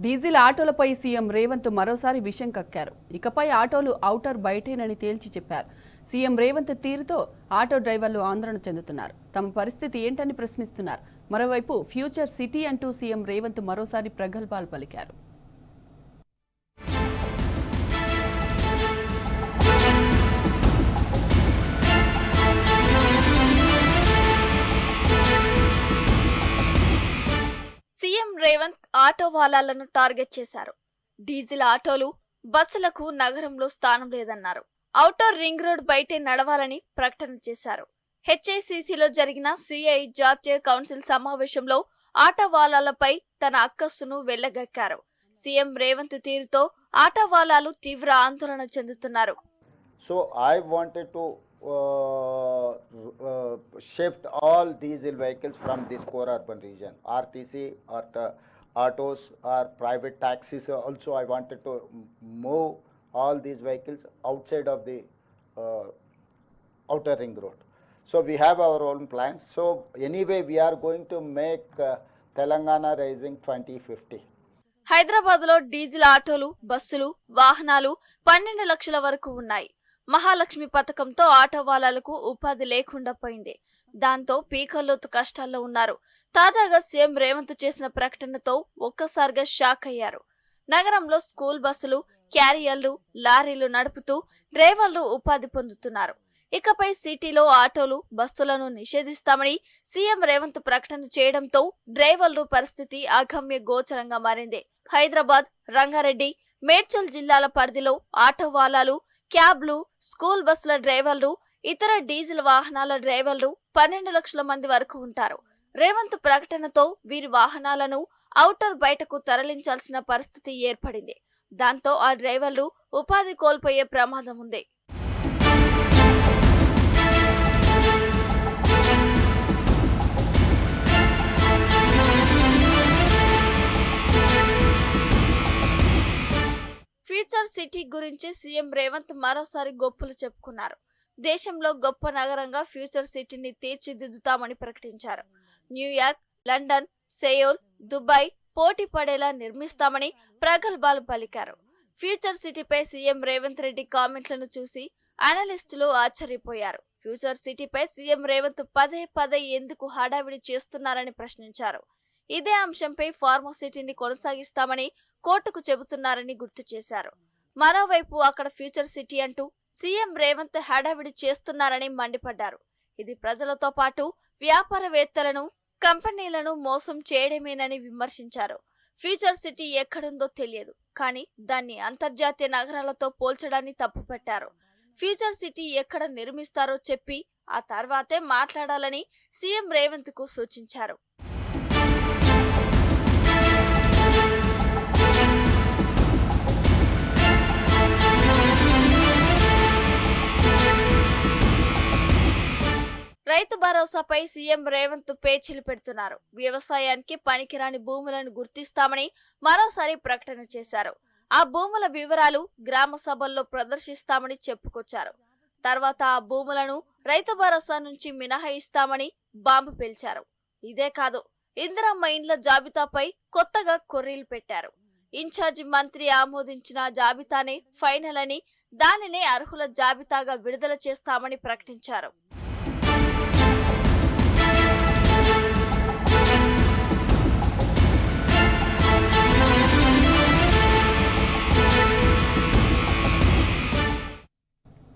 Diesel ఆటోలపై CM Revanth మరోసారి విషం కక్కారు. ఇకపై ఆటోలు ఔటర్ బయటేనని తేల్చి చెప్పారు. సీఎం రేవంత్ తీరుతో ఆటో డ్రైవర్లు ఆందోళన చెందుతున్నారు. తమ పరిస్థితి ఏంటని ప్రశ్నిస్తున్నారు. మరోవైపు ఫ్యూచర్ సిటీ అంటూ సీఎం రేవంత్ మరోసారి ప్రగల్భాలు పలికారు. సీఎం రేవంత్ ఆటో వాలాలను టార్గెట్ చేశారు. డీజిల్ ఆటోలు, బస్సులకు నగరంలో స్థానం లేదన్నారు. ఔటర్ రింగ్ రోడ్ బయటే నడవాలని ప్రకటన చేశారు. హెచ్ఐసిసిలో జరిగిన సిఐ జాతీయ కౌన్సిల్ సమావేశంలో ఆటో వాలాలపై తన అక్కస్సును వెళ్లగక్కారు. సీఎం రేవంత్ తీరుతో ఆటో వాలాలు తీవ్ర ఆందోళన చెందుతున్నారు. So I wanted to shift all diesel vehicles from this core urban region. RTC or autos or private taxis also I wanted to move all these vehicles outside of the outer ring road. So we have our own plans. So anyway we are going to make Telangana Rising 2050. Hyderabad లో diesel ఆటోలు, బస్సులు, వాహనాలు 12 లక్షల వరకు ఉన్నాయి. మహాలక్ష్మి పథకంతో auto వాలాలకు ఉపాధి లేకుండా పోయింది. దాంతో పీకల్లోతు కష్టాల్లో ఉన్నారు. తాజాగా సీఎం రేవంత్ చేసిన ప్రకటనతో ఒక్కసారిగా షాక్ అయ్యారు. నగరంలో స్కూల్ బస్సులు, క్యారియర్లు, లారీలు నడుపుతూ డ్రైవర్లు ఉపాధి పొందుతున్నారు. ఇకపై సిటీలో ఆటోలు, బస్సులను నిషేధిస్తామని సీఎం రేవంత్ ప్రకటన చేయడంతో డ్రైవర్లు పరిస్థితి అగమ్య గోచరంగా మారింది. హైదరాబాద్, రంగారెడ్డి, మేడ్చల్ జిల్లాల పరిధిలో ఆటో వాలాలు, క్యాబ్లు, స్కూల్ బస్సుల డ్రైవర్లు, ఇతర డీజిల్ వాహనాల డ్రైవర్లు 12 లక్షల మంది వరకు ఉంటారు. రేవంత్ ప్రకటనతో వీరి వాహనాలను ఔటర్ బయటకు తరలించాల్సిన పరిస్థితి ఏర్పడింది. దాంతో ఆ డ్రైవర్లు ఉపాధి కోల్పోయే ప్రమాదం ఉంది. ఫ్యూచర్ సిటీ గురించి సీఎం రేవంత్ మరోసారి గొప్పలు చెప్పుకున్నారు. దేశంలో గొప్ప నగరంగా ఫ్యూచర్ సిటీని తీర్చిదిద్దుతామని ప్రకటించారు. న్యూయార్క్, లండన్, సెయోల్, దుబాయ్ పోటీ పడేలా నిర్మిస్తామని ప్రగల్భాలు పలికారు. ఫ్యూచర్ సిటీపై సీఎం రేవంత్ రెడ్డి కామెంట్లను చూసి అనలిస్టులు ఆశ్చర్యపోయారు. ఫ్యూచర్ సిటీపై సీఎం రేవంత్ పదే పదే ఎందుకు హడావిడి చేస్తున్నారని ప్రశ్నించారు. ఇదే అంశంపై ఫార్మసిటీని కొనసాగిస్తామని కోర్టుకు చెబుతున్నారని గుర్తు చేశారు. మరోవైపు అక్కడ ఫ్యూచర్ సిటీ అంటూ సీఎం రేవంత్ హడావిడి చేస్తున్నారని మండిపడ్డారు. ఇది ప్రజలతో పాటు వ్యాపారవేత్తలను, కంపెనీలను మోసం చేయడమేనని విమర్శించారు. ఫ్యూచర్ సిటీ ఎక్కడుందో తెలియదు, కానీ దాన్ని అంతర్జాతీయ నగరాలతో పోల్చడాన్ని తప్పుపట్టారు. ఫ్యూచర్ సిటీ ఎక్కడ నిర్మిస్తారో చెప్పి ఆ తర్వాతే మాట్లాడాలని సీఎం రేవంత్ కు సూచించారు. రైతు భరోసాపై సీఎం రేవంత్ పేచీలు పెడుతున్నారు. వ్యవసాయానికి పనికిరాని భూములను గుర్తిస్తామని మరోసారి ప్రకటన చేశారు. ఆ భూముల వివరాలు గ్రామ సభల్లో ప్రదర్శిస్తామని చెప్పుకొచ్చారు. తర్వాత ఆ భూములను రైతు భరోసా నుంచి మినహాయిస్తామని బాంబు పేల్చారు. ఇదే కాదు, ఇందిరమ్మ ఇండ్ల జాబితాపై కొత్తగా కొర్రీలు పెట్టారు. ఇన్ఛార్జి మంత్రి ఆమోదించిన జాబితానే ఫైనల్ అని, దానినే అర్హుల జాబితాగా విడుదల చేస్తామని ప్రకటించారు.